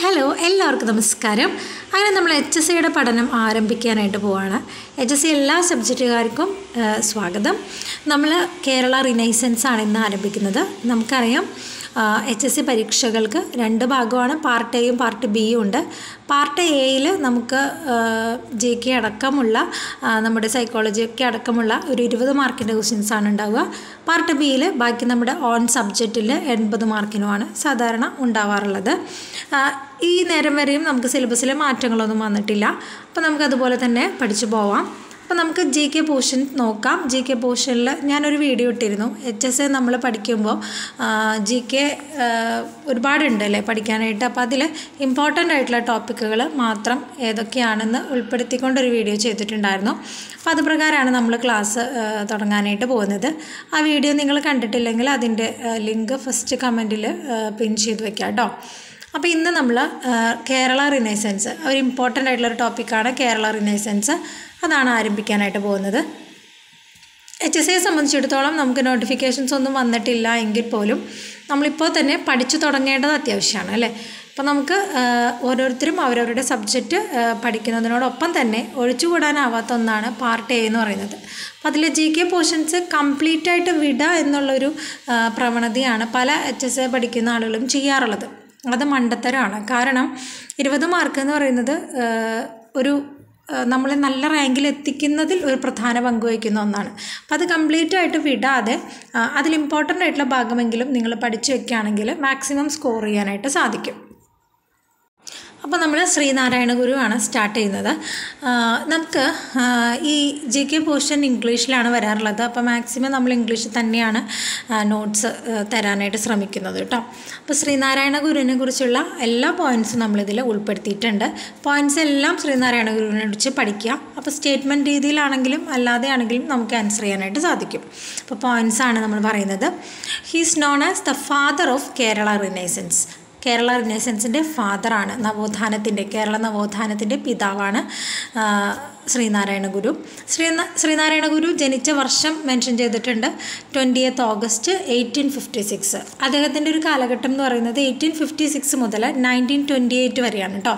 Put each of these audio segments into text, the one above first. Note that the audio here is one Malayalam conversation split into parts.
ഹലോ എല്ലാവർക്കും നമസ്കാരം. അങ്ങനെ നമ്മൾ HSCയുടെ പഠനം ആരംഭിക്കാനായിട്ട് പോവാണ്. HSC എല്ലാ സബ്ജക്റ്റുകാർക്കും സ്വാഗതം. നമ്മൾ കേരള റിനൈസൻസ് ആണ് ഇന്ന് ആരംഭിക്കുന്നത്. നമുക്കറിയാം HSC പരീക്ഷകൾക്ക് രണ്ട് ഭാഗമാണ്, പാർട്ട് എയും പാർട്ട് ബിയും ഉണ്ട്. പാർട്ട് എയിൽ നമുക്ക് GK അടക്കമുള്ള നമ്മുടെ സൈക്കോളജിയൊക്കെ അടക്കമുള്ള ഒരു 20 മാർക്കിൻ്റെ ക്വസ്റ്റ്യൻസാണ് ഉണ്ടാവുക. പാർട്ട് ബിയിൽ ബാക്കി നമ്മുടെ ഓൺ സബ്ജക്റ്റിൽ 80 മാർക്കിനുമാണ് സാധാരണ ഉണ്ടാവാറുള്ളത്. ഈ നേരം വരെയും നമുക്ക് സിലബസിൽ മാറ്റങ്ങളൊന്നും വന്നിട്ടില്ല. അപ്പോൾ നമുക്കതുപോലെ തന്നെ പഠിച്ചു പോവാം. അപ്പോൾ നമുക്ക് GK പോർഷൻ നോക്കാം. GK പോർഷനിൽ ഞാനൊരു വീഡിയോ ഇട്ടിരുന്നു. HSC നമ്മൾ പഠിക്കുമ്പോൾ GK ഒരുപാടുണ്ട് അല്ലേ പഠിക്കാനായിട്ട്. അപ്പോൾ അതിൽ ഇമ്പോർട്ടൻ്റ് ആയിട്ടുള്ള ടോപ്പിക്കുകൾ മാത്രം ഏതൊക്കെയാണെന്ന് ഉൾപ്പെടുത്തിക്കൊണ്ടൊരു വീഡിയോ ചെയ്തിട്ടുണ്ടായിരുന്നു. അപ്പോൾ അത് പ്രകാരമാണ് നമ്മൾ ക്ലാസ് തുടങ്ങാനായിട്ട് പോകുന്നത്. ആ വീഡിയോ നിങ്ങൾ കണ്ടിട്ടില്ലെങ്കിൽ അതിൻ്റെ ലിങ്ക് ഫസ്റ്റ് കമൻറ്റിൽ പിൻ ചെയ്ത് വെക്കാം കേട്ടോ. അപ്പോൾ ഇന്ന് നമ്മൾ കേരള റിനൈസൻസ് ഒരു ഇമ്പോർട്ടൻ്റ് ആയിട്ടുള്ളൊരു ടോപ്പിക്കാണ് കേരള റിനൈസൻസ്. അതാണ് ആരംഭിക്കാനായിട്ട് പോകുന്നത്. HSCയെ സംബന്ധിച്ചിടത്തോളം നമുക്ക് നോട്ടിഫിക്കേഷൻസ് ഒന്നും വന്നിട്ടില്ല എങ്കിൽ പോലും നമ്മളിപ്പോൾ തന്നെ പഠിച്ചു തുടങ്ങേണ്ടത് അത്യാവശ്യമാണ് അല്ലേ. അപ്പോൾ നമുക്ക് ഓരോരുത്തരും അവരവരുടെ സബ്ജക്റ്റ് പഠിക്കുന്നതിനോടൊപ്പം തന്നെ ഒഴിച്ചുകൂടാനാവാത്ത ഒന്നാണ് പാർട്ട് എ എന്ന് പറയുന്നത്. അപ്പോൾ അതിൽ GK പോർഷൻസ് കംപ്ലീറ്റ് ആയിട്ട് വിടുക എന്നുള്ളൊരു പ്രവണതയാണ് പല HSC പഠിക്കുന്ന ആളുകളും ചെയ്യാറുള്ളത്. അത് മണ്ടത്തരമാണ്. കാരണം 20 മാർക്ക് എന്ന് പറയുന്നത് ഒരു നമ്മളെ നല്ല റാങ്കിൽ എത്തിക്കുന്നതിൽ ഒരു പ്രധാന പങ്ക് വഹിക്കുന്ന ഒന്നാണ്. അപ്പോൾ അത് കംപ്ലീറ്റ് ആയിട്ട് വിടാതെ അതിൽ ഇമ്പോർട്ടൻ്റ് ആയിട്ടുള്ള ഭാഗമെങ്കിലും നിങ്ങൾ പഠിച്ചു വെക്കുകയാണെങ്കിൽ മാക്സിമം സ്കോർ ചെയ്യാനായിട്ട് സാധിക്കും. അപ്പോൾ നമ്മൾ ശ്രീനാരായണ ഗുരുവാണ് സ്റ്റാർട്ട് ചെയ്യുന്നത്. നമുക്ക് ഈ GK പോർഷൻ ഇംഗ്ലീഷിലാണ് വരാറുള്ളത്. അപ്പോൾ മാക്സിമം നമ്മൾ ഇംഗ്ലീഷിൽ തന്നെയാണ് നോട്ട്സ് തരാനായിട്ട് ശ്രമിക്കുന്നത് കേട്ടോ. അപ്പോൾ ശ്രീനാരായണ ഗുരുവിനെ കുറിച്ചുള്ള എല്ലാ പോയിൻറ്റ്സും നമ്മളിതിൽ ഉൾപ്പെടുത്തിയിട്ടുണ്ട്. പോയിൻറ്റ്സ് എല്ലാം ശ്രീനാരായണ ഗുരുവിനെ കുറിച്ച് പഠിക്കുക. അപ്പോൾ സ്റ്റേറ്റ്മെൻറ്റ് രീതിയിലാണെങ്കിലും അല്ലാതെ ആണെങ്കിലും നമുക്ക് ആൻസർ ചെയ്യാനായിട്ട് സാധിക്കും. അപ്പോൾ പോയിൻറ്റ്സാണ് നമ്മൾ പറയുന്നത്. He's known as the father of Kerala renaissance. Kerala റിനൈസൻസിൻ്റെ ഫാദറാണ്, കേരള നവോത്ഥാനത്തിൻ്റെ പിതാവാണ് ശ്രീനാരായണ ഗുരു. ശ്രീനാരായണ ഗുരു ജനിച്ച വർഷം മെൻഷൻ ചെയ്തിട്ടുണ്ട് 20th August 1856. അദ്ദേഹത്തിൻ്റെ ഒരു കാലഘട്ടം എന്ന് പറയുന്നത് 1856 മുതൽ 1928 വരെയാണ് കേട്ടോ.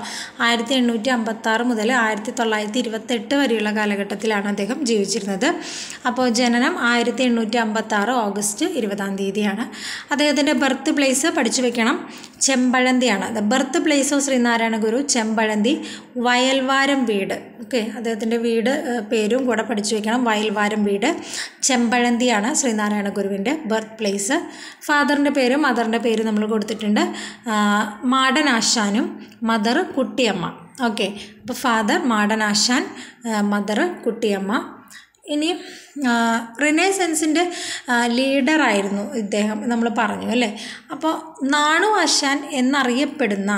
1856 മുതൽ 1928 വരെയുള്ള കാലഘട്ടത്തിലാണ് അദ്ദേഹം ജീവിച്ചിരുന്നത്. അപ്പോൾ ജനനം 1856 August 20 അദ്ദേഹത്തിൻ്റെ ബർത്ത് പ്ലേസ് പഠിച്ചു വെക്കണം, ചെമ്പഴന്തിയാണ്. The birth place of Sree Narayana Guru Chempazhanthi, Vayalvaram വീട്. ഓക്കെ, അദ്ദേഹത്തിൻ്റെ വീട് പേരും കൂടെ പഠിച്ചു വയ്ക്കണം. വയൽവാരം വീട്, ചെമ്പഴന്തിയാണ് ശ്രീനാരായണ ഗുരുവിൻ്റെ ബർത്ത് പ്ലേസ്. ഫാദറിൻ്റെ പേരും മദറിൻ്റെ പേരും നമ്മൾ കൊടുത്തിട്ടുണ്ട്. മാടനാശാനും മദർ കുട്ടിയമ്മ. ഓക്കെ, അപ്പോൾ ഫാദർ മാടനാശാൻ, മദർ കുട്ടിയമ്മ. ഇനി റിനൈസൻസിൻ്റെ ലീഡറായിരുന്നു ഇദ്ദേഹം, നമ്മൾ പറഞ്ഞു അല്ലേ. അപ്പോൾ നാണു ആശാൻ എന്നറിയപ്പെടുന്ന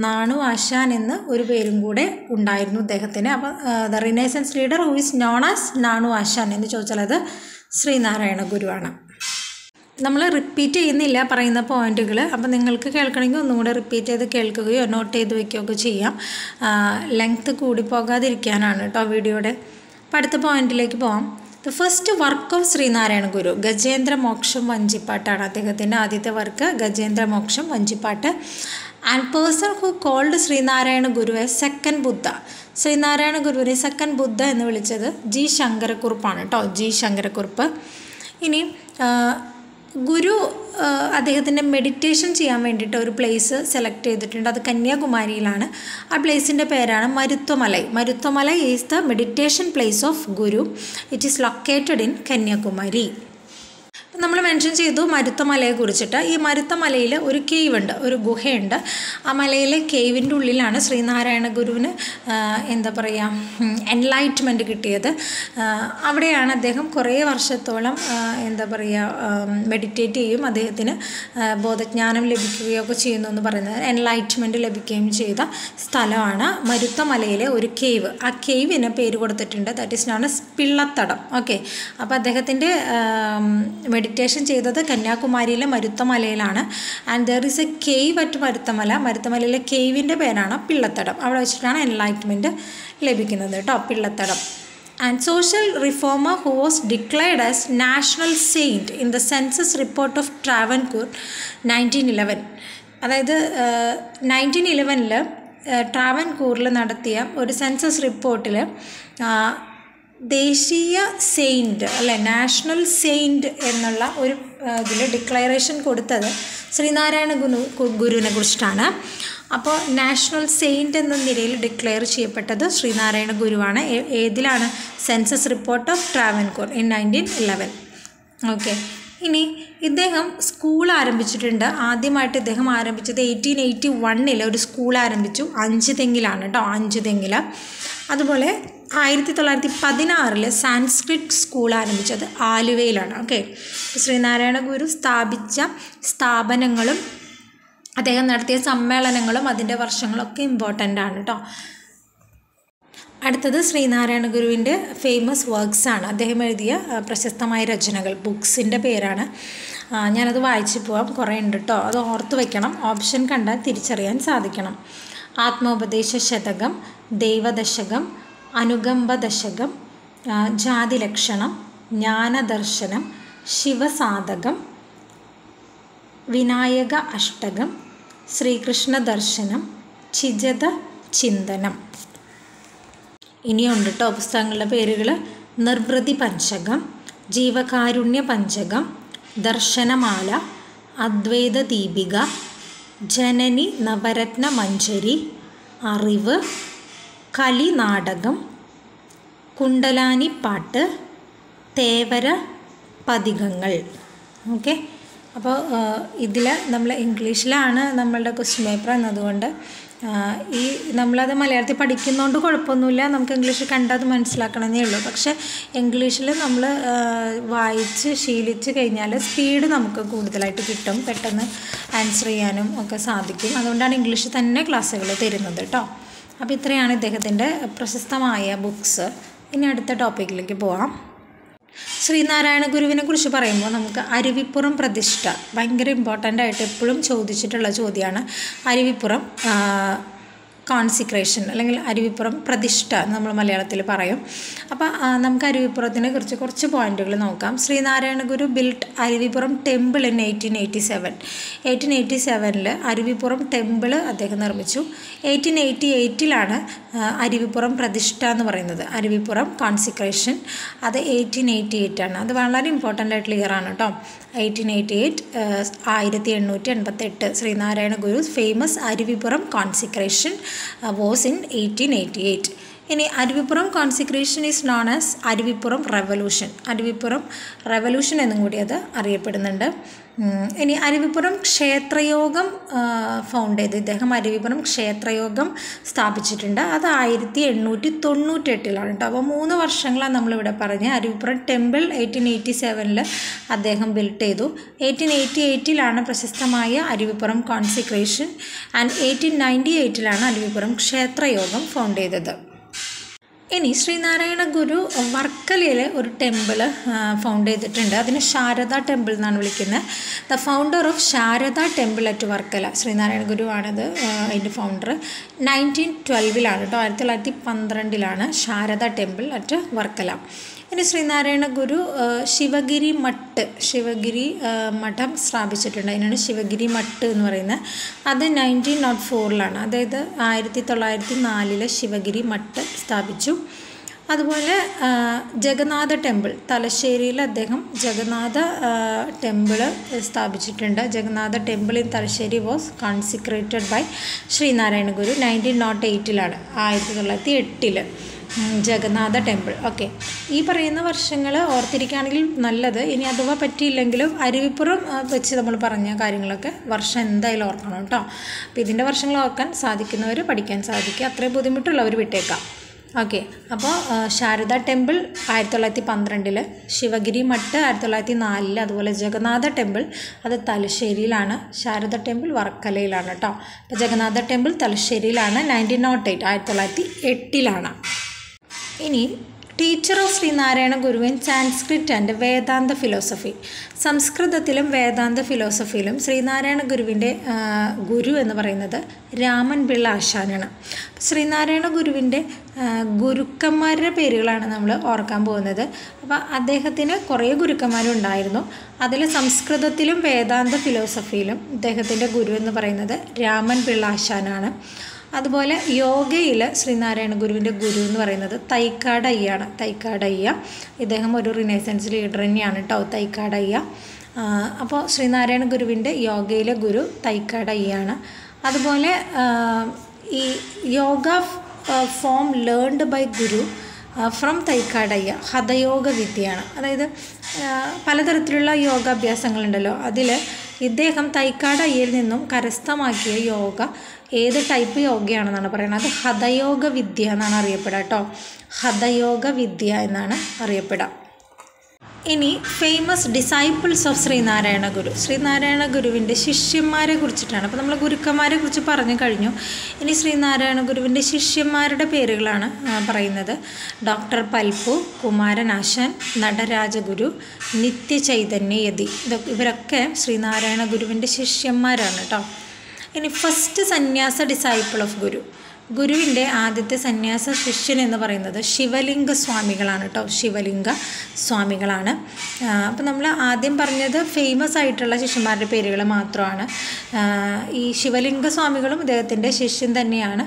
നാണു ആശാൻ എന്ന് ഒരു പേരും കൂടെ ഉണ്ടായിരുന്നു ഇദ്ദേഹത്തിന്. അപ്പോൾ the renaissance leader who is known as Nanu Asan എന്ന് ചോദിച്ചാൽ അത് ശ്രീനാരായണ ഗുരുവാണ്. നമ്മൾ റിപ്പീറ്റ് ചെയ്യുന്നില്ല പറയുന്ന പോയിൻറ്റുകൾ. അപ്പോൾ നിങ്ങൾക്ക് കേൾക്കണമെങ്കിൽ ഒന്നും കൂടെ റിപ്പീറ്റ് ചെയ്ത് കേൾക്കുകയോ നോട്ട് ചെയ്ത് വയ്ക്കുകയൊക്കെ ചെയ്യാം. ലെങ്ത്ത് കൂടി പോകാതിരിക്കാനാണ് കേട്ടോ വീഡിയോയുടെ. അപ്പോൾ അടുത്ത പോയിൻറ്റിലേക്ക് പോകാം. The first work of Sree Narayana Guru Gajendra Moksham വഞ്ചിപ്പാട്ടാണ് അദ്ദേഹത്തിൻ്റെ ആദ്യത്തെ work, Gajendra Moksham Vanchippattu. And person who called Sree Narayana Guru a second Buddha. Sree Narayana ഗുരുവിനെ സെക്കൻഡ് ബുദ്ധ എന്ന് വിളിച്ചത് G. ശങ്കരക്കുറുപ്പാണ് കേട്ടോ, G. ശങ്കരക്കുറുപ്പ്. ഇനി ഗുരു അദ്ദേഹത്തിൻ്റെ മെഡിറ്റേഷൻ ചെയ്യാൻ വേണ്ടിയിട്ട് ഒരു പ്ലേസ് സെലക്ട് ചെയ്തിട്ടുണ്ട്. അത് കന്യാകുമാരിയിലാണ്. ആ പ്ലേസിൻ്റെ പേരാണ് Maruthwamala. Maruthwamala is the meditation place of Guru. It is located in Kanyakumari. നമ്മൾ മെൻഷൻ ചെയ്തു മരുത്വമലയെ കുറിച്ചിട്ട്. ഈ മരുത്വമലയിൽ ഒരു കേവ് ഉണ്ട്, ഒരു ഗുഹയുണ്ട്. ആ മലയിലെ കേവിൻ്റെ ഉള്ളിലാണ് ശ്രീനാരായണ ഗുരുവിന് എന്താ പറയുക എൻലൈറ്റ്മെൻറ്റ് കിട്ടിയത്. അവിടെയാണ് അദ്ദേഹം കുറേ വർഷത്തോളം എന്താ പറയുക മെഡിറ്റേറ്റ് ചെയ്യും, അദ്ദേഹത്തിന് ബോധജ്ഞാനം ലഭിക്കുകയൊക്കെ ചെയ്യുന്നു എന്ന് പറയുന്നത്. എൻലൈറ്റ്മെൻറ്റ് ലഭിക്കുകയും ചെയ്ത സ്ഥലമാണ് മരുത്വമലയിലെ ഒരു കേവ്. ആ കേവിന് പേര് കൊടുത്തിട്ടുണ്ട്, that is known as Pillathadam. Okay, അപ്പോൾ അദ്ദേഹത്തിൻ്റെ മെഡിറ്റേഷൻ ചെയ്തത് കന്യാകുമാരിയിലെ മരുത്വമലയിലാണ്. And there is a cave at Maruthwamala. മരുത്വമലയിലെ കേവിൻ്റെ പേരാണ് പിള്ളത്തടം. അവിടെ വെച്ചിട്ടാണ് എൻലൈറ്റ്മെൻറ്റ് ലഭിക്കുന്നത് കേട്ടോ, പിള്ളത്തടം. And social reformer who was declared as national saint in the census report of Travancore 1911. അതായത് 1911 ട്രാവൻകൂറിൽ നടത്തിയ ഒരു സെൻസസ് റിപ്പോർട്ടിൽ ദേശീയ സെയിൻറ്റ് അല്ലെ നാഷണൽ സെയിൻറ്റ് എന്നുള്ള ഒരു ഇതിൽ ഡിക്ലറേഷൻ കൊടുത്തത് ശ്രീനാരായണ ഗുരുവിനെ കുറിച്ചിട്ടാണ്. അപ്പോൾ നാഷണൽ സെയിൻറ്റ് എന്ന നിലയിൽ ഡിക്ലെയർ ചെയ്യപ്പെട്ടത് ശ്രീനാരായണ ഗുരുവാണ്. ഏതിലാണ്? Census report of Travancore in 1911. Okay. ഇനി ഇദ്ദേഹം സ്കൂൾ ആരംഭിച്ചിട്ടുണ്ട്. ആദ്യമായിട്ട് ഇദ്ദേഹം ആരംഭിച്ചത് 1881 ഒരു സ്കൂൾ ആരംഭിച്ചു. 5 തെങ്ങിലാണ് കേട്ടോ, 5 തെങ്ങിൽ. അതുപോലെ 1916 സാൻസ്ക്രിറ്റ് സ്കൂൾ ആരംഭിച്ചത് ആലുവയിലാണ്. ഓക്കെ. ശ്രീനാരായണ ഗുരു സ്ഥാപിച്ച സ്ഥാപനങ്ങളും അദ്ദേഹം നടത്തിയ സമ്മേളനങ്ങളും അതിൻ്റെ വർഷങ്ങളൊക്കെ ഇമ്പോർട്ടൻ്റ് ആണ് കേട്ടോ. അടുത്തത് ശ്രീനാരായണ ഗുരുവിൻ്റെ ഫേമസ് വർക്ക്സ് ആണ്. അദ്ദേഹം എഴുതിയ പ്രശസ്തമായ രചനകൾ, ബുക്സിൻ്റെ പേരാണ്. ഞാനത് വായിച്ചു പോവാം, കുറേ ഉണ്ട് കേട്ടോ, അത് ഓർത്ത് വയ്ക്കണം. ഓപ്ഷൻ കണ്ടാൽ തിരിച്ചറിയാൻ സാധിക്കണം. ആത്മോപദേശ ശതകം, ദൈവദശകം, അനുകമ്പ ദശകം, ജാതിലക്ഷണം, ജ്ഞാനദർശനം, ശിവസാധകം, വിനായക അഷ്ടകം, ശ്രീകൃഷ്ണ ദർശനം, ചിജത ചിന്തനം. ഇനിയുണ്ട് കേട്ടോ പുസ്തകങ്ങളുടെ പേരുകൾ. നിർവൃതി പഞ്ചകം, ജീവകാരുണ്യ പഞ്ചകം, ദർശനമാല, അദ്വൈത ദീപിക, ജനനി നവരത്ന മഞ്ജരി, അറിവ്, കലി നാടകം, കുണ്ടലാനി പാട്ട്, തേവര പതികങ്ങൾ. ഓക്കെ. അപ്പോൾ ഇതിൽ നമ്മൾ ഇംഗ്ലീഷിലാണ് നമ്മളുടെ ക്വസ്റ്റ്യൻ പേപ്പർ എന്നതുകൊണ്ട് ഈ നമ്മളത് മലയാളത്തിൽ പഠിക്കുന്നതുകൊണ്ട് കുഴപ്പമൊന്നുമില്ല, നമുക്ക് ഇംഗ്ലീഷ് കണ്ടത് മനസ്സിലാക്കണമെന്നേ ഉള്ളൂ. പക്ഷേ ഇംഗ്ലീഷിൽ നമ്മൾ വായിച്ച് ശീലിച്ച് കഴിഞ്ഞാൽ സ്പീഡ് നമുക്ക് കൂടുതലായിട്ട് കിട്ടും, പെട്ടെന്ന് ആൻസർ ചെയ്യാനും ഒക്കെ സാധിക്കും. അതുകൊണ്ടാണ് ഇംഗ്ലീഷിൽ തന്നെ ക്ലാസ്സുകൾ തരുന്നത് കേട്ടോ. അപ്പോൾ ഇത്രയാണ് ഇദ്ദേഹത്തിൻ്റെ പ്രശസ്തമായ ബുക്സ്. ഇനി അടുത്ത ടോപ്പിക്കിലേക്ക് പോവാം. ശ്രീനാരായണ ഗുരുവിനെ കുറിച്ച് പറയുമ്പോൾ നമുക്ക് അരുവിപ്പുറം പ്രതിഷ്ഠ ഭയങ്കര ഇമ്പോർട്ടൻ്റ് ആയിട്ട് എപ്പോഴും ചോദിച്ചിട്ടുള്ള ചോദ്യമാണ്. അരുവിപ്പുറം കോൺസിക്രേഷൻ അല്ലെങ്കിൽ അരുവിപ്പുറം പ്രതിഷ്ഠ എന്ന് നമ്മൾ മലയാളത്തിൽ പറയും. അപ്പോൾ നമുക്ക് അരുവിപ്പുറത്തിനെ കുറിച്ച് കുറച്ച് പോയിന്റുകൾ നോക്കാം. Sree Narayana Guru built Aruvippuram temple in 1887 Aruvippuram temple അദ്ദേഹം നിർമ്മിച്ചു. 1888 അരുവിപ്പുറം പ്രതിഷ്ഠ എന്ന് പറയുന്നത്. അരുവിപ്പുറം കോൺസിക്രേഷൻ അത് 1888 അത് വളരെ ഇമ്പോർട്ടൻ്റ് ആയിട്ടുള്ള ഇയർ ആണ് കേട്ടോ. 1888 Sree Narayana Guru famous Aruvippuram consecration was in 1888. ഇനി Aruvippuram consecration is known as Aruvippuram revolution. Aruvippuram revolution എന്നും കൂടി അത് അറിയപ്പെടുന്നുണ്ട്. ഇനി അരുവിപ്പുറം ക്ഷേത്രയോഗം ഫൗണ്ട് ചെയ്ത് ഇദ്ദേഹം അരുവിപ്പുറം ക്ഷേത്രയോഗം സ്ഥാപിച്ചിട്ടുണ്ട്. അത് 1898 കേട്ടോ. അപ്പോൾ 3 വർഷങ്ങളാണ് നമ്മളിവിടെ പറഞ്ഞ്. അരുവിപ്പുറം ടെമ്പിൾ 1887 അദ്ദേഹം ബിൽറ്റ് ചെയ്തു. 1888 പ്രശസ്തമായ Aruvippuram consecration and 1898 Aruvippuram Kshetra Yogam found ചെയ്തത്. ഇനി ശ്രീനാരായണ ഗുരു വർക്കലയിൽ ഒരു ടെമ്പിൾ ഫൗണ്ട് ചെയ്തിട്ടുണ്ട്. അതിന് ശാരദ ടെമ്പിൾ എന്നാണ് വിളിക്കുന്നത്. The founder of Sharada temple at Varkala Sree Narayana ഗുരുവാണത് അതിൻ്റെ ഫൗണ്ടർ. 1912 കേട്ടോ, 1912 ശാരദ ടെമ്പിൾ അറ്റ് വർക്കല. ഇനി ശ്രീനാരായണ ഗുരു ശിവഗിരി മഠം സ്ഥാപിച്ചിട്ടുണ്ട്. അതിനാണ് ശിവഗിരി മഠ് എന്ന് പറയുന്നത്. അത് 1904 അതായത് 1904 ശിവഗിരി മഠ് സ്ഥാപിച്ചു. അതുപോലെ ജഗന്നാഥ ടെമ്പിൾ തലശ്ശേരിയിൽ അദ്ദേഹം ജഗന്നാഥ ടെമ്പിൾ സ്ഥാപിച്ചിട്ടുണ്ട്. Jagannath temple in Thalassery was consecrated by Sreenarayana Guru 1908 1908 Jagannath temple. Okay. ഈ പറയുന്ന വർഷങ്ങൾ ഓർത്തിരിക്കുകയാണെങ്കിൽ നല്ലത്. ഇനി അഥവാ പറ്റിയില്ലെങ്കിലും അരുവിപ്പുറം വെച്ച് നമ്മൾ പറഞ്ഞ കാര്യങ്ങളൊക്കെ വർഷം എന്തായാലും ഓർക്കണം കേട്ടോ. അപ്പോൾ ഇതിൻ്റെ വർഷങ്ങൾ ഓർക്കാൻ സാധിക്കുന്നവർ പഠിക്കാൻ സാധിക്കുക, അത്രയും ബുദ്ധിമുട്ടുള്ളവർ വിട്ടേക്കാം. ഓക്കെ. അപ്പോൾ ശാരദ ടെമ്പിൾ 1912, ശിവഗിരി മഠ് 1904, അതുപോലെ ജഗന്നാഥ ടെമ്പിൾ അത് തലശ്ശേരിയിലാണ്, ശാരദ ടെമ്പിൾ വർക്കലയിലാണ് കേട്ടോ. അപ്പോൾ ജഗന്നാഥ ടെമ്പിൾ തലശ്ശേരിയിലാണ് 1908 1908. ഇനി teacher of Sree Narayana Guru in Sanskrit and Vedanta philosophy. സംസ്കൃതത്തിലും വേദാന്ത ഫിലോസഫിയിലും ശ്രീനാരായണ ഗുരുവിൻ്റെ ഗുരു എന്ന് പറയുന്നത് രാമൻ പിള്ള ആശാനാണ്. ശ്രീനാരായണ ഗുരുവിൻ്റെ ഗുരുക്കന്മാരുടെ പേരുകളാണ് നമ്മൾ ഓർക്കാൻ പോകുന്നത്. അപ്പോൾ അദ്ദേഹത്തിന് കുറേ ഗുരുക്കന്മാരുണ്ടായിരുന്നു. അതിൽ സംസ്കൃതത്തിലും വേദാന്ത ഫിലോസഫിയിലും അദ്ദേഹത്തിൻ്റെ ഗുരു എന്ന് പറയുന്നത് രാമൻ പിള്ള ആശാനാണ്. അതുപോലെ യോഗയിൽ ശ്രീനാരായണ ഗുരുവിൻ്റെ ഗുരു എന്ന് പറയുന്നത് തൈക്കാട് അയ്യാണ്. തൈക്കാട് അയ്യ ഇദ്ദേഹം ഒരു റിനൈസൻസ് ലീഡർ തന്നെയാണ് കേട്ടോ, തൈക്കാട് അയ്യ. അപ്പോൾ ശ്രീനാരായണ ഗുരുവിൻ്റെ യോഗയിലെ ഗുരു തൈക്കാട് അയ്യാണ്. അതുപോലെ ഈ yoga form learned by Guru from Thycaud Ayya ഹഠയോഗ വിദ്യയാണ്. അതായത് പലതരത്തിലുള്ള യോഗാഭ്യാസങ്ങളുണ്ടല്ലോ, അതിൽ ഇദ്ദേഹം തൈക്കാട് അയ്യയിൽ നിന്നും കരസ്ഥമാക്കിയ യോഗ ഏത് ടൈപ്പ് യോഗയാണെന്നാണ് പറയുന്നത്. അത് ഹഠയോഗ വിദ്യ എന്നാണ് അറിയപ്പെടുക കേട്ടോ. ഹഠയോഗ വിദ്യ എന്നാണ് അറിയപ്പെടുക. ഇനി ഫേമസ് ഡിസൈപ്പിൾസ് ഓഫ് ശ്രീനാരായണ ഗുരു. ശ്രീനാരായണ ഗുരുവിൻ്റെ ശിഷ്യന്മാരെ കുറിച്ചിട്ടാണ്. അപ്പോൾ നമ്മൾ ഗുരുക്കന്മാരെ കുറിച്ച് പറഞ്ഞു കഴിഞ്ഞു. ഇനി ശ്രീനാരായണ ഗുരുവിൻ്റെ ശിഷ്യന്മാരുടെ പേരുകളാണ് പറയുന്നത്. ഡോക്ടർ പൽപ്പു, കുമാരനാശാൻ, നടരാജഗുരു, നിത്യചൈതന്യയതി. ഇവരൊക്കെ ശ്രീനാരായണ ഗുരുവിൻ്റെ ശിഷ്യന്മാരാണ് കേട്ടോ. ഇനി ഫസ്റ്റ് സന്യാസ ഡിസൈപ്പിൾ ഓഫ് ഗുരു. ഗുരുവിൻ്റെ ആദ്യത്തെ സന്യാസ ശിഷ്യൻ എന്ന് പറയുന്നത് ശിവലിംഗ സ്വാമികളാണ് കേട്ടോ. ശിവലിംഗ സ്വാമികളാണ്. അപ്പോൾ നമ്മൾ ആദ്യം പറഞ്ഞത് ഫേമസ് ആയിട്ടുള്ള ശിഷ്യന്മാരുടെ പേരുകൾ മാത്രമാണ്. ഈ ശിവലിംഗ സ്വാമികളും ഇദ്ദേഹത്തിൻ്റെ ശിഷ്യൻ തന്നെയാണ്.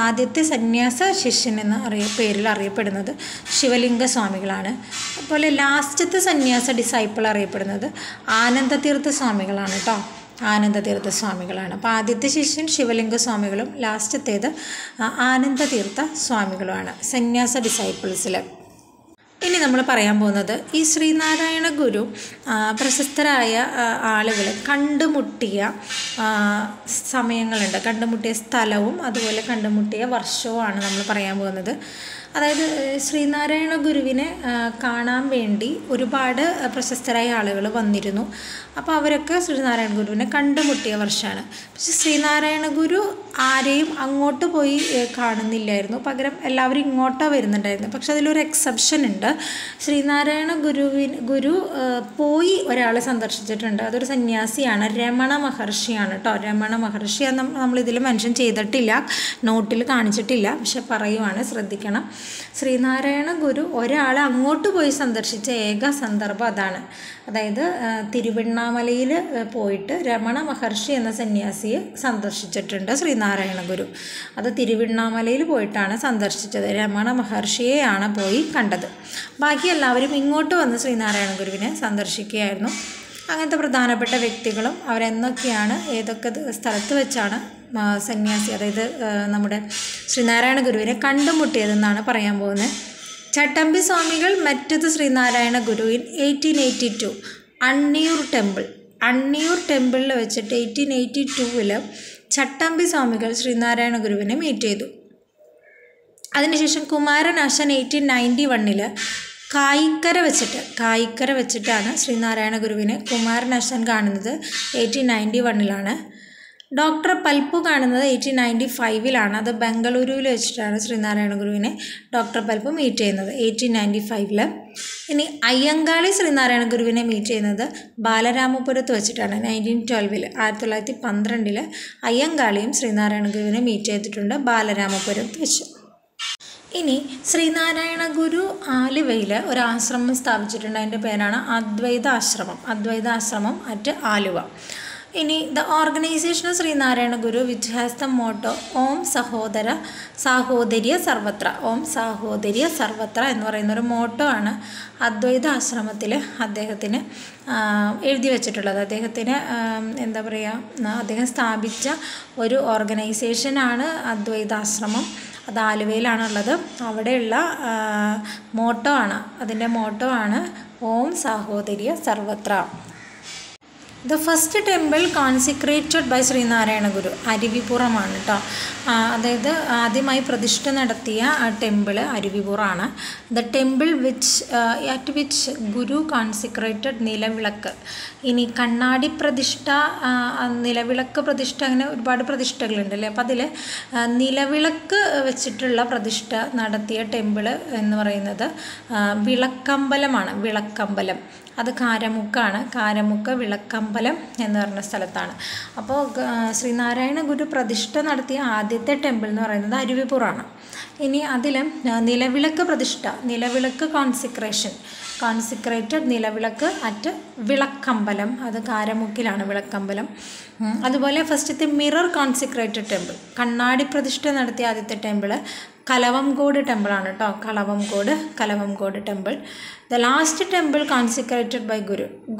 ആദ്യത്തെ സന്യാസ ശിഷ്യൻ എന്ന പേരിൽ അറിയപ്പെടുന്നത് ശിവലിംഗ സ്വാമികളാണ്. അതുപോലെ ലാസ്റ്റത്തെ സന്യാസ ഡിസൈപ്പിൾ അറിയപ്പെടുന്നത് ആനന്ദതീർത്ഥ സ്വാമികളാണ് കേട്ടോ. ആനന്ദതീർത്ഥ സ്വാമികളാണ്. അപ്പോൾ ആദ്യത്തെ ശിഷ്യൻ ശിവലിംഗ സ്വാമികളും ലാസ്റ്റത്തേത് ആനന്ദതീർത്ഥ സ്വാമികളുമാണ് സന്യാസ ഡിസൈപ്പിൾസിൽ. ഇനി നമ്മൾ പറയാൻ പോകുന്നത് ഈ ശ്രീനാരായണ ഗുരു പ്രശസ്തരായ ആളുകൾ കണ്ടുമുട്ടിയ സമയങ്ങളുണ്ട്. കണ്ടുമുട്ടിയ സ്ഥലവും അതുപോലെ കണ്ടുമുട്ടിയ വർഷവുമാണ് നമ്മൾ പറയാൻ പോകുന്നത്. അതായത് ശ്രീനാരായണ ഗുരുവിനെ കാണാൻ വേണ്ടി ഒരുപാട് പ്രശസ്തരായ ആളുകൾ വന്നിരുന്നു. അപ്പോൾ അവരൊക്കെ ശ്രീനാരായണ ഗുരുവിനെ കണ്ടുമുട്ടിയ വർഷമാണ്. പക്ഷേ ശ്രീനാരായണ ഗുരു ആരെയും അങ്ങോട്ട് പോയി കാണുന്നില്ലായിരുന്നു. പകരം എല്ലാവരും ഇങ്ങോട്ടാണ് വരുന്നുണ്ടായിരുന്നു. പക്ഷെ അതിലൊരു എക്സെപ്ഷൻ ഉണ്ട്. ശ്രീനാരായണ ഗുരു പോയി ഒരാളെ സന്ദർശിച്ചിട്ടുണ്ട്. അതൊരു സന്യാസിയാണ്, രമണ മഹർഷിയാണ് കേട്ടോ. രമണ മഹർഷി നമ്മളിതിൽ മെൻഷൻ ചെയ്തിട്ടില്ല, നോട്ടിൽ കാണിച്ചിട്ടില്ല, പക്ഷെ പറയുവാണ്, ശ്രദ്ധിക്കണം. ശ്രീനാരായണ ഗുരു ഒരാളെ അങ്ങോട്ട് പോയി സന്ദർശിച്ച ഏക സന്ദർഭം അതാണ്. അതായത് തിരുവണ്ണാമലയിൽ പോയിട്ട് രമണ മഹർഷി എന്ന സന്യാസിയെ സന്ദർശിച്ചിട്ടുണ്ട് ശ്രീനാരായണ ഗുരു. അത് തിരുവണ്ണാമലയിൽ പോയിട്ടാണ് സന്ദർശിച്ചത്. രമണ മഹർഷിയെയാണ് പോയി കണ്ടത്. ബാക്കി എല്ലാവരും ഇങ്ങോട്ട് വന്ന് ശ്രീനാരായണ ഗുരുവിനെ സന്ദർശിക്കുകയായിരുന്നു. അങ്ങനത്തെ പ്രധാനപ്പെട്ട വ്യക്തികളും അവരെന്നൊക്കെയാണ് ഏതൊക്കെ സ്ഥലത്ത് വെച്ചാണ് സന്യാസി, അതായത് നമ്മുടെ ശ്രീനാരായണ ഗുരുവിനെ കണ്ടുമുട്ടിയതെന്നാണ് പറയാൻ പോകുന്നത്. Chattampi Swamikal met the Sreenarayana Guru in 1882 Anniyoor ടെമ്പിളിൽ വെച്ചിട്ട് 1882 ചട്ടമ്പി സ്വാമികൾ ശ്രീനാരായണ ഗുരുവിനെ മീറ്റ് ചെയ്തു. അതിനുശേഷം കുമാരനാശാൻ 1891 കായിക്കര വെച്ചിട്ടാണ് ശ്രീനാരായണ ഗുരുവിനെ കുമാരനാശാൻ കാണുന്നത്. 1891 ഡോക്ടർ പൽപ്പു കാണുന്നത് 1895 അത് ബംഗളൂരുവിൽ വെച്ചിട്ടാണ് ശ്രീനാരായണ ഗുരുവിനെ ഡോക്ടർ പൽപ്പു മീറ്റ് ചെയ്യുന്നത് 1895. ഇനി അയ്യങ്കാളി ശ്രീനാരായണ ഗുരുവിനെ മീറ്റ് ചെയ്യുന്നത് ബാലരാമപുരത്ത് വെച്ചിട്ടാണ് 1912. 1912 അയ്യങ്കാളിയും ശ്രീനാരായണ ഗുരുവിനെ മീറ്റ് ചെയ്തിട്ടുണ്ട് ബാലരാമപുരത്ത് വെച്ച്. ഇനി ശ്രീനാരായണ ഗുരു ആലുവയിൽ ഒരു ആശ്രമം സ്ഥാപിച്ചിട്ടുണ്ട്. അതിൻ്റെ പേരാണ് അദ്വൈത ആശ്രമം അറ്റ് ആലുവ. ഇനി the organisation of Sree Narayana Guru which has the motto Om Sahodarya Sarvathra എന്ന് പറയുന്നൊരു മോട്ടോ ആണ് അദ്വൈത ആശ്രമത്തിൽ അദ്ദേഹത്തിന് എഴുതി വച്ചിട്ടുള്ളത്. അദ്ദേഹത്തിന് എന്താ പറയുക, അദ്ദേഹം സ്ഥാപിച്ച ഒരു ഓർഗനൈസേഷനാണ് അദ്വൈതാശ്രമം. അത് ആലുവയിലാണുള്ളത്. അവിടെയുള്ള അതിൻ്റെ മോട്ടോ ആണ് Om Sahodarya Sarvathra. The first temple consecrated by Sreenarayana Guru അരുവിപ്പുറമാണ് കേട്ടോ. അതായത് ആദ്യമായി പ്രതിഷ്ഠ നടത്തിയ ടെമ്പിള് അരുവിപ്പുറമാണ്. The temple at which Guru consecrated nilavilakku. ഇനി കണ്ണാടി പ്രതിഷ്ഠ, നിലവിളക്ക് പ്രതിഷ്ഠ, അങ്ങനെ ഒരുപാട് പ്രതിഷ്ഠകളുണ്ടല്ലേ. അപ്പോൾ അതിൽ നിലവിളക്ക് വെച്ചിട്ടുള്ള പ്രതിഷ്ഠ നടത്തിയ ടെമ്പിള് എന്ന് പറയുന്നത് വിളക്കമ്പലമാണ്. വിളക്കമ്പലം അത് കാരമുക്കാണ്. കാരമുക്ക് വിളക്കമ്പലം എന്ന് പറഞ്ഞ സ്ഥലത്താണ്. അപ്പോൾ ശ്രീനാരായണ ഗുരു പ്രതിഷ്ഠ നടത്തിയ ആദ്യത്തെ ടെമ്പിൾ എന്ന് പറയുന്നത് അരുവിപ്പുറാണ്. ഇനി അതിൽ നിലവിളക്ക് പ്രതിഷ്ഠ, നിലവിളക്ക് കോൺസിക്രേറ്റഡ് നിലവിളക്ക് അറ്റ് വിളക്കമ്പലം, അത് കാരമുക്കിലാണ് വിളക്കമ്പലം. അതുപോലെ ഫസ്റ്റത്തെ മിറർ കോൺസിക്രേറ്റഡ് ടെമ്പിൾ, കണ്ണാടി പ്രതിഷ്ഠ നടത്തിയ ആദ്യത്തെ ടെമ്പിൾ കലവംകോട് ടെമ്പിളാണ് കേട്ടോ. Kalavamkode temple. The last temple consecrated by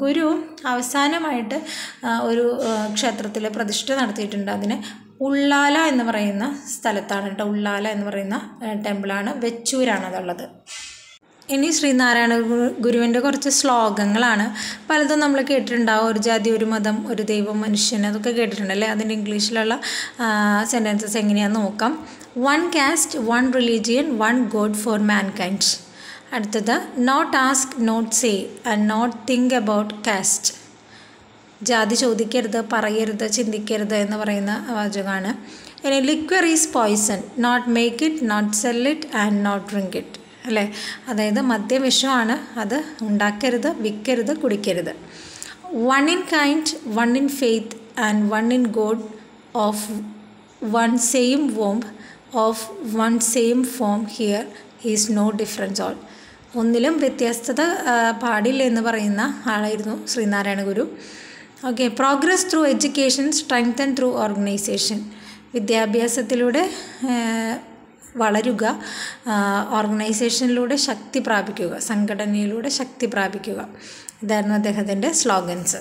Guru അവസാനമായിട്ട് ഒരു ക്ഷേത്രത്തിൽ പ്രതിഷ്ഠ നടത്തിയിട്ടുണ്ട്. അതിന് ഉള്ളാല എന്ന് പറയുന്ന സ്ഥലത്താണ് കേട്ടോ. ഉള്ളാല എന്ന് പറയുന്ന ടെമ്പിളാണ്, വെച്ചൂരാണ് അതുള്ളത്. ഇനി ശ്രീനാരായണ ഗുരുവിൻ്റെ കുറച്ച് ശ്ലോകങ്ങളാണ്. പലതും നമ്മൾ കേട്ടിട്ടുണ്ടാവും. ഒരു ജാതി, ഒരു മതം, ഒരു ദൈവം, മനുഷ്യൻ, അതൊക്കെ കേട്ടിട്ടുണ്ടല്ലേ. അതിൻ്റെ ഇംഗ്ലീഷിലുള്ള സെൻറ്റൻസസ് എങ്ങനെയാണെന്ന് നോക്കാം. 1 caste, 1 religion, 1 God for mankind. അടുത്തത് not ask, not say and not think about caste. ജാതി ചോദിക്കരുത്, പറയരുത്, ചിന്തിക്കരുത് എന്ന് പറയുന്ന വാചകമാണ്. ഇനി liquor is poison, not make it, not sell it and not drink it. അല്ലേ, അതായത് മദ്യം വിഷമാണ്, അത് ഉണ്ടാക്കരുത്, വിൽക്കരുത്, കുടിക്കരുത്. 1 in kind, 1 in faith and 1 in God, of one same womb, of one same form, here is no difference all. ഒന്നിലും വ്യത്യസ്തത പാടില്ല എന്ന് പറയുന്ന ആളായിരുന്നു Sree Narayana Guru. Okay, progress through education, strengthen through organisation. വിദ്യാഭ്യാസത്തിലൂടെ വളരുക, ഓർഗനൈസേഷനിലൂടെ ശക്തി പ്രാപിക്കുക, സംഘടനയിലൂടെ ശക്തി പ്രാപിക്കുക. ഇതായിരുന്നു അദ്ദേഹത്തിൻ്റെ സ്ലോഗൻസ്.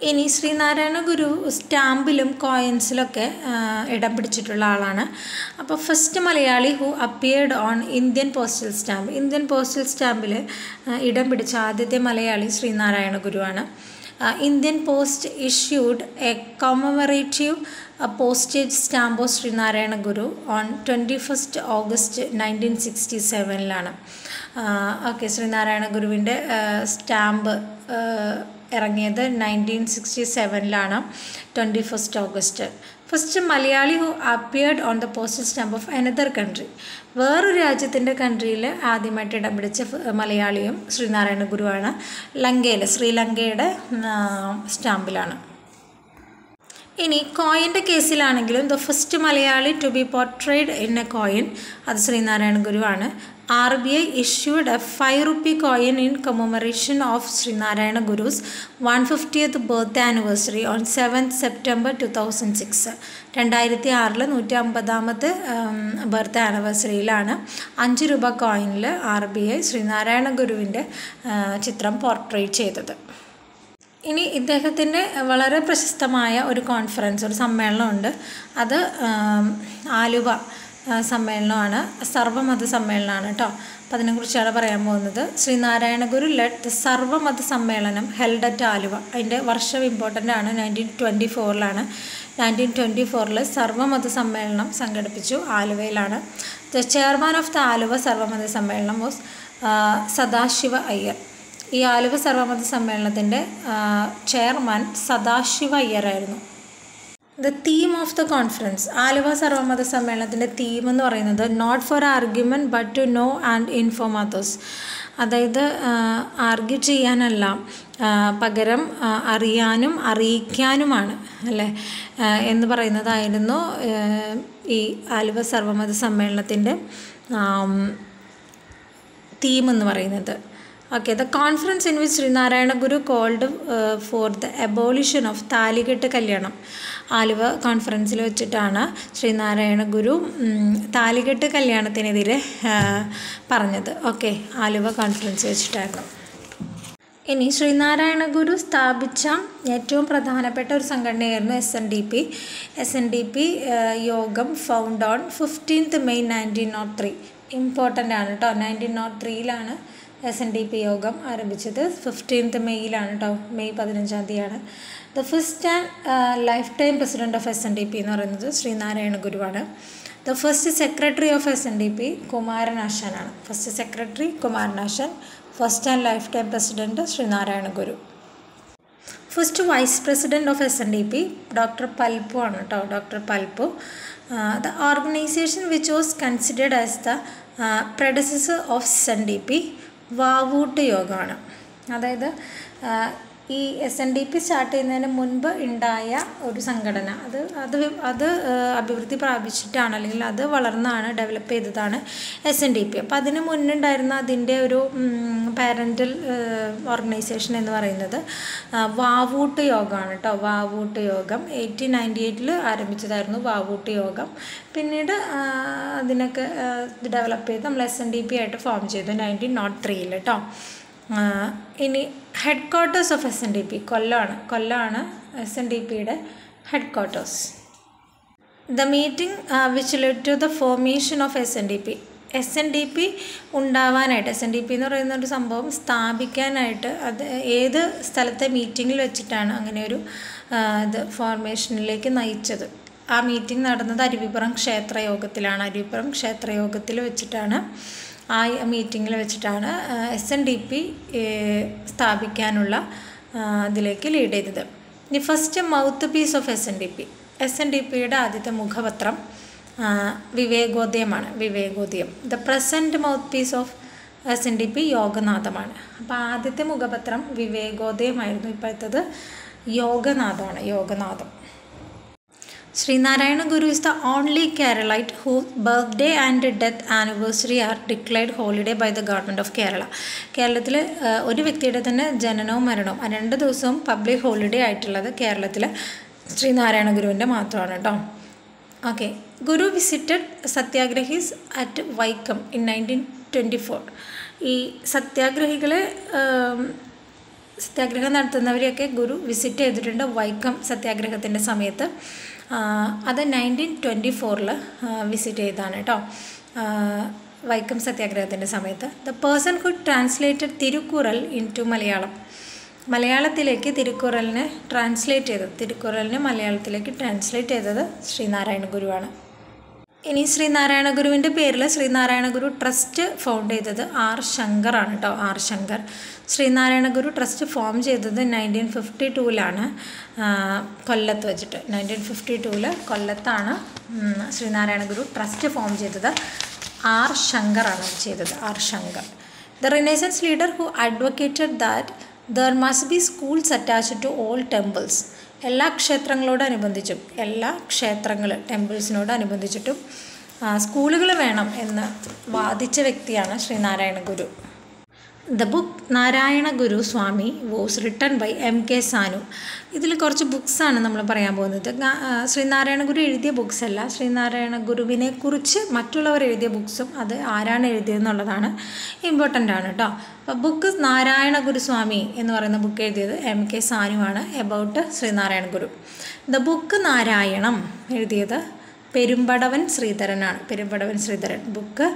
ഇനി ശ്രീനാരായണ ഗുരു സ്റ്റാമ്പിലും കോയിൻസിലൊക്കെ ഇടം പിടിച്ചിട്ടുള്ള ആളാണ്. അപ്പോൾ first Malayali who appeared on Indian postal stamp. Indian postal സ്റ്റാമ്പിൽ ഇടം പിടിച്ച ആദ്യത്തെ മലയാളി ശ്രീനാരായണ ഗുരുവാണ്. Indian post issued a commemorative postage stamp of Sree Narayana Guru on 21 August 1967. Okay, Sree Narayana ഗുരുവിൻ്റെ സ്റ്റാമ്പ് ഇറങ്ങിയത് 1967, 21 August. First Malayali who appeared on the postal stamp of another country. വേറൊരു രാജ്യത്തിൻ്റെ കൺട്രിയിൽ ആദ്യമായിട്ട് ഇടം പിടിച്ച മലയാളിയും ശ്രീനാരായണ ഗുരുവാണ്. ശ്രീലങ്കയുടെ സ്റ്റാമ്പിലാണ്. ഇനി കോയിൻ്റെ കേസിലാണെങ്കിലും the first Malayali to be portrayed in a coin, അത് ശ്രീനാരായണ ഗുരുവാണ്. RBI issued a 5 rupee coin in commemoration of Srinarayana Guru's 150th birthday anniversary on 7th September 2006. 2006 150ാമത്തെ birthday ആനിവേഴ്സറിയിലാണ് 5 രൂപ കോയിനിൽ RBI ശ്രീനാരായണ ഗുരുവിൻ്റെ ചിത്രം പോർട്രേറ്റ് ചെയ്തത്. ഇനി ഇദ്ദേഹത്തിൻ്റെ വളരെ പ്രശസ്തമായ ഒരു കോൺഫറൻസ്, ഒരു സമ്മേളനമുണ്ട്. അത് ആലുവ സമ്മേളനമാണ്, സർവ്വമത സമ്മേളനമാണ് കേട്ടോ. അപ്പോൾ അതിനെക്കുറിച്ചാണ് പറയാൻ പോകുന്നത്. ശ്രീനാരായണ ഗുരു ലെഡ് ദ സർവ്വമത സമ്മേളനം ഹെൽഡ് അറ്റ് ആലുവ. അതിൻ്റെ വർഷം ഇമ്പോർട്ടൻ്റ് ആണ്, 1924. 1924 സർവ്വമത സമ്മേളനം സംഘടിപ്പിച്ചു, ആലുവയിലാണ്. The chairman of the Aluva Sarvamatha Sammelanam was Sadashiva Iyer. ഈ ആലുവ സർവ്വമത സമ്മേളനത്തിൻ്റെ ചെയർമാൻ സദാശിവ അയ്യറായിരുന്നു. The theme of the conference, Aluva Sarvamatha സമ്മേളനത്തിൻ്റെ തീം എന്ന് പറയുന്നത് not for argument but to know and inform others. അതായത് ആർഗ്യൂ ചെയ്യാനല്ല, പകരം അറിയാനും അറിയിക്കാനുമാണ്, അല്ലേ എന്ന് പറയുന്നതായിരുന്നു ഈ ആലുവ സർവ്വമത സമ്മേളനത്തിൻ്റെ തീം എന്ന് പറയുന്നത്. Okay, the conference in which Srinarayana Guru called for the abolition of താലികെട്ട് കല്യാണം. ആലുവ കോൺഫറൻസിൽ വെച്ചിട്ടാണ് ശ്രീനാരായണ ഗുരു താലികെട്ട് കല്യാണത്തിനെതിരെ പറഞ്ഞത്. ഓക്കെ, ആലുവ കോൺഫറൻസ് വെച്ചിട്ടായിരുന്നു. ഇനി ശ്രീനാരായണ ഗുരു സ്ഥാപിച്ച ഏറ്റവും പ്രധാനപ്പെട്ട ഒരു സംഘടനയായിരുന്നു SNDP യോഗം found on 15th May 1903. Important ആണ് കേട്ടോ. 1903 SNDP യോഗം ആരംഭിച്ചത് 15th മെയ്യിലാണ് കേട്ടോ. മെയ് 15-ാം തീയതിയാണ്. The first and lifetime president of SNDP എന്ന് പറയുന്നത് ശ്രീനാരായണ ഗുരുവാണ്. The first secretary of SNDP കുമാരനാശാനാണ്. First secretary Kumaranasan, first and lifetime president Sree Narayana Guru. First vice president of SNDP doctor Palpu ആണ് കേട്ടോ. Doctor Palpu. The organisation which was considered as the predecessor of SNDP Vavoottu യോഗമാണ്. അതായത് ഈ SNDP സ്റ്റാർട്ട് ചെയ്യുന്നതിന് മുൻപ് ഉണ്ടായ ഒരു സംഘടന, അത് അഭിവൃദ്ധി പ്രാപിച്ചിട്ടാണ്, അല്ലെങ്കിൽ അത് വളർന്നാണ്, ഡെവലപ്പ് ചെയ്തതാണ് SNDP. അപ്പോൾ അതിന് മുന്നുണ്ടായിരുന്ന അതിൻ്റെ ഒരു പാരൻ്റൽ ഓർഗനൈസേഷൻ എന്ന് പറയുന്നത് വാവൂട്ട് യോഗമാണ് കേട്ടോ. വാവൂട്ട് യോഗം 1898 ആരംഭിച്ചതായിരുന്നു വാവൂട്ട് യോഗം. പിന്നീട് അതിനൊക്കെ ഡെവലപ്പ് ചെയ്ത് നമ്മൾ SNDP ആയിട്ട് ഫോം ചെയ്തു 1903 കേട്ടോ. ഇനി ഹെഡ് ക്വാർട്ടേഴ്സ് ഓഫ് SNDP കൊല്ലമാണ് SNDPയുടെ headquarters. The meeting which led to the formation of SNDP ഉണ്ടാവാനായിട്ട്, SNDP എന്ന് പറയുന്ന ഒരു സംഭവം സ്ഥാപിക്കാനായിട്ട് അത് ഏത് സ്ഥലത്തെ മീറ്റിങ്ങിൽ വെച്ചിട്ടാണ് അങ്ങനെ ഒരു ഇത് ഫോർമേഷനിലേക്ക് നയിച്ചത്. ആ മീറ്റിംഗ് നടന്നത് അരുവിപ്പുറം ക്ഷേത്രയോഗത്തിലാണ്. അരുവിപ്പുറം ക്ഷേത്രയോഗത്തിൽ വെച്ചിട്ടാണ്, ആ മീറ്റിങ്ങിൽ വെച്ചിട്ടാണ് SNDP സ്ഥാപിക്കാനുള്ള ഇതിലേക്ക് ലീഡ് ചെയ്തത്. The first mouthpiece of SNDPയുടെ ആദ്യത്തെ മുഖപത്രം വിവേകോദയമാണ്. The present mouthpiece of SNDP യോഗനാഥമാണ്. അപ്പോൾ ആദ്യത്തെ മുഖപത്രം വിവേകോദയമായിരുന്നു. ഇപ്പോഴത്തത് യോഗനാഥം. ശ്രീനാരായണ ഗുരു is the only Keralite whose birthday and death anniversary are declared holiday by the government of Kerala. കേരളത്തിൽ ഒരു വ്യക്തിയുടെ തന്നെ ജനനവും മരണവും 2 ദിവസവും പബ്ലിക് ഹോളിഡേ ആയിട്ടുള്ളത് കേരളത്തിൽ ശ്രീനാരായണ ഗുരുവിൻ്റെ മാത്രമാണ് കേട്ടോ. Okay. Guru visited satyagrahis at Vaikom in 1924. ഈ സത്യാഗ്രഹം നടത്തുന്നവരെയൊക്കെ ഗുരു വിസിറ്റ് ചെയ്തിട്ടുണ്ട് വൈക്കം സത്യാഗ്രഹത്തിൻ്റെ സമയത്ത്. അത് 1924 വിസിറ്റ് ചെയ്താണ് കേട്ടോ, വൈക്കം സത്യാഗ്രഹത്തിൻ്റെ സമയത്ത്. The person who translated Thirukkural into മലയാളത്തിലേക്ക് തിരുക്കുറലിനെ മലയാളത്തിലേക്ക് ട്രാൻസ്ലേറ്റ് ചെയ്തത് ശ്രീനാരായണ ഗുരുവാണ്. ഇനി ശ്രീനാരായണ ഗുരുവിൻ്റെ പേരിൽ ശ്രീനാരായണ ഗുരു ട്രസ്റ്റ് ഫൗണ്ട് ചെയ്തത് R. ശങ്കറാണ് കേട്ടോ. R. Shankar. Sree Narayana Guru trust form ചെയ്തത് 1952 കൊല്ലത്ത് വെച്ചിട്ട്. 1952 കൊല്ലത്താണ് ശ്രീനാരായണ ഗുരു ട്രസ്റ്റ് ഫോം ചെയ്തത്. R. ശങ്കറാണ് ചെയ്തത്. R. Shankar. The renaissance leader who advocated that there must be schools attached to all temples. എല്ലാ ടെമ്പിൾസിനോടനുബന്ധിച്ചിട്ടും സ്കൂളുകൾ വേണം എന്ന് വാദിച്ച വ്യക്തിയാണ് Sree Narayana Guru. The book Narayana Guru Swami was written by M.K. Sanu. ഇതിൽ കുറച്ച് ബുക്സാണ് നമ്മൾ പറയാൻ പോകുന്നത്. ശ്രീനാരായണ ഗുരു എഴുതിയ ബുക്സ് അല്ല, ശ്രീനാരായണ ഗുരുവിനെ കുറിച്ച് മറ്റുള്ളവർ എഴുതിയ ബുക്സും അത് ആരാണ് എഴുതിയതെന്നുള്ളതാണ് ഇമ്പോർട്ടൻ്റ് ആണ് കേട്ടോ. അപ്പോൾ ബുക്ക് നാരായണ ഗുരുസ്വാമി എന്ന് പറയുന്ന ബുക്ക് എഴുതിയത് M.K. സാനുവാണ്, about Sree Narayana Guru. The book Narayanam എഴുതിയത് പെരുമ്പടവൻ ശ്രീധരൻ. ബുക്ക്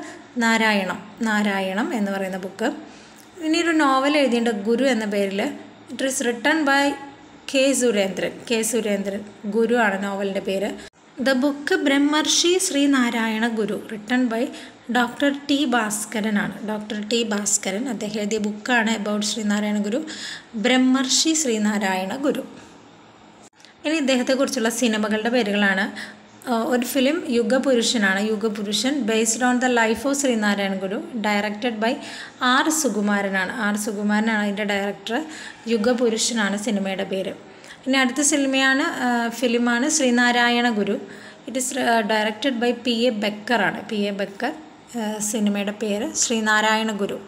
നാരായണം എന്ന് പറയുന്ന ബുക്ക്. ഇനി ഒരു നോവൽ എഴുതിയിട്ടുണ്ട് ഗുരു എന്ന പേരിൽ. It is written by K. Surendran. Guru ആണ് നോവലിൻ്റെ പേര്. The book Brahmarshi Sree Narayana Guru written by doctor T. ഭാസ്കരനാണ്. അദ്ദേഹം എഴുതിയ ബുക്കാണ് എബൌട്ട് ശ്രീനാരായണ ഗുരു, ബ്രഹ്മർഷി ശ്രീനാരായണ ഗുരു. ഇനി ഇദ്ദേഹത്തെക്കുറിച്ചുള്ള സിനിമകളുടെ പേരുകളാണ്. ഒരു film Yugapurushan based on the life of Sree Narayana Guru, directed by R. സുകുമാരനാണ് അതിൻ്റെ ഡയറക്ടർ. യുഗപുരുഷനാണ് സിനിമയുടെ പേര്. ഇനി അടുത്ത ഫിലിമാണ് Sree Narayana Guru. It is directed by P.A. Backer. സിനിമയുടെ പേര് ശ്രീനാരായണ ഗുരു.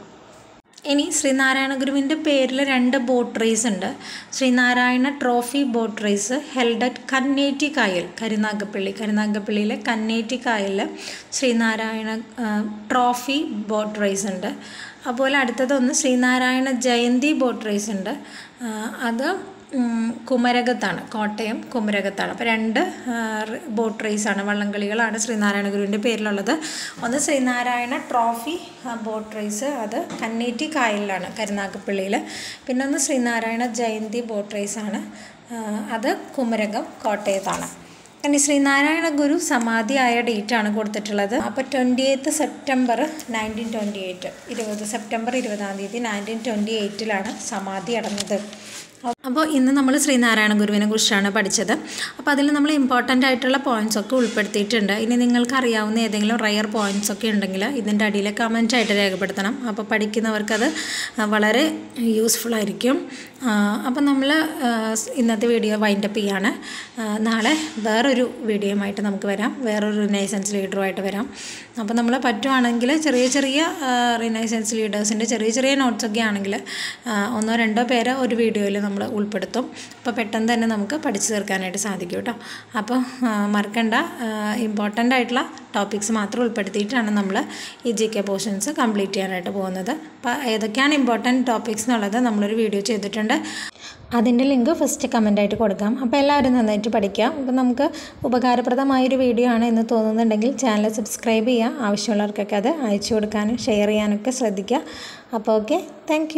ഇനി ശ്രീനാരായണ ഗുരുവിൻ്റെ പേരിൽ 2 ബോട്ട് റേസ് ഉണ്ട്. Sreenarayana trophy boat race held at Kanneti kayal, കരുനാഗപ്പള്ളിയിലെ കന്നേറ്റി കായലിൽ ശ്രീനാരായണ ട്രോഫി ബോട്ട് റേസ് ഉണ്ട്. അതുപോലെ അടുത്തതൊന്ന് ശ്രീനാരായണ ജയന്തി ബോട്ട് റേസ് ഉണ്ട്. അത് കുമരകത്താണ്, കോട്ടയം കുമരകത്താണ്. അപ്പോൾ 2 ബോട്ട് റേസാണ്, വള്ളംകളികളാണ് ശ്രീനാരായണ ഗുരുവിൻ്റെ പേരിലുള്ളത്. ഒന്ന് ശ്രീനാരായണ ട്രോഫി ബോട്ട് റേസ്, അത് കന്നേറ്റി കായലിലാണ് കരുനാഗപ്പള്ളിയിൽ. പിന്നെ ഒന്ന് ശ്രീനാരായണ ജയന്തി ബോട്ട് റേസാണ്, അത് കുമരകം കോട്ടയത്താണ്. ഇനി ശ്രീനാരായണ ഗുരു സമാധിയായ ഡേറ്റാണ് കൊടുത്തിട്ടുള്ളത്. അപ്പോൾ 28 സെപ്റ്റംബർ 1928, 20 സെപ്റ്റംബർ 20-ാം തീയതി 1928 സമാധി അടഞ്ഞത്. അപ്പോൾ ഇന്ന് നമ്മൾ ശ്രീനാരായണ ഗുരുവിനെ കുറിച്ചാണ് പഠിച്ചത്. അപ്പോൾ അതിൽ നമ്മൾ ഇമ്പോർട്ടൻ്റ് ആയിട്ടുള്ള പോയിൻറ്റ്സ് ഒക്കെ ഉൾപ്പെടുത്തിയിട്ടുണ്ട്. ഇനി നിങ്ങൾക്ക് അറിയാവുന്ന ഏതെങ്കിലും റയർ പോയിൻറ്റ്സ് ഒക്കെ ഉണ്ടെങ്കിൽ ഇതിൻ്റെ അടിയിൽ കമൻറ്റായിട്ട് രേഖപ്പെടുത്തണം. അപ്പോൾ പഠിക്കുന്നവർക്കത് വളരെ യൂസ്ഫുൾ ആയിരിക്കും. അപ്പോൾ നമ്മൾ ഇന്നത്തെ വീഡിയോ വൈൻഡപ്പ് ചെയ്യാണ്. നാളെ വേറൊരു വീഡിയോയുമായിട്ട് നമുക്ക് വരാം, വേറൊരു റിനൈസൻസ് ലീഡറുമായിട്ട് വരാം. അപ്പോൾ നമ്മൾ പറ്റുവാണെങ്കിൽ ചെറിയ റിനൈസൻസ് ലീഡേഴ്സിൻ്റെ ചെറിയ നോട്ട്സൊക്കെ ആണെങ്കിൽ 1-2 പേരെ ഒരു വീഡിയോയിൽ നമ്മൾ ഉൾപ്പെടുത്തും. അപ്പോൾ പെട്ടെന്ന് തന്നെ നമുക്ക് പഠിച്ചു തീർക്കാനായിട്ട് സാധിക്കും കേട്ടോ. അപ്പോൾ മറക്കണ്ട, ഇമ്പോർട്ടൻ്റ് ആയിട്ടുള്ള ടോപ്പിക്സ് മാത്രം ഉൾപ്പെടുത്തിയിട്ടാണ് നമ്മൾ ഈ GK പോർഷൻസ് കംപ്ലീറ്റ് ചെയ്യാനായിട്ട് പോകുന്നത്. അപ്പോൾ ഏതൊക്കെയാണ് ഇമ്പോർട്ടൻറ്റ് ടോപ്പിക്സ് എന്നുള്ളത് നമ്മളൊരു വീഡിയോ ചെയ്തിട്ടുണ്ട്. അതിൻ്റെ ലിങ്ക് ഫസ്റ്റ് കമൻ്റായിട്ട് കൊടുക്കാം. അപ്പോൾ എല്ലാവരും നന്നായിട്ട് പഠിക്കുക. അപ്പോൾ നമുക്ക് ഉപകാരപ്രദമായൊരു വീഡിയോ ആണ് എന്ന് തോന്നുന്നുണ്ടെങ്കിൽ ചാനൽ സബ്സ്ക്രൈബ് ചെയ്യുക. ആവശ്യമുള്ളവർക്കൊക്കെ അത് അയച്ചു കൊടുക്കാനും ഷെയർ ചെയ്യാനൊക്കെ ശ്രദ്ധിക്കുക. അപ്പോൾ ഓക്കെ, താങ്ക്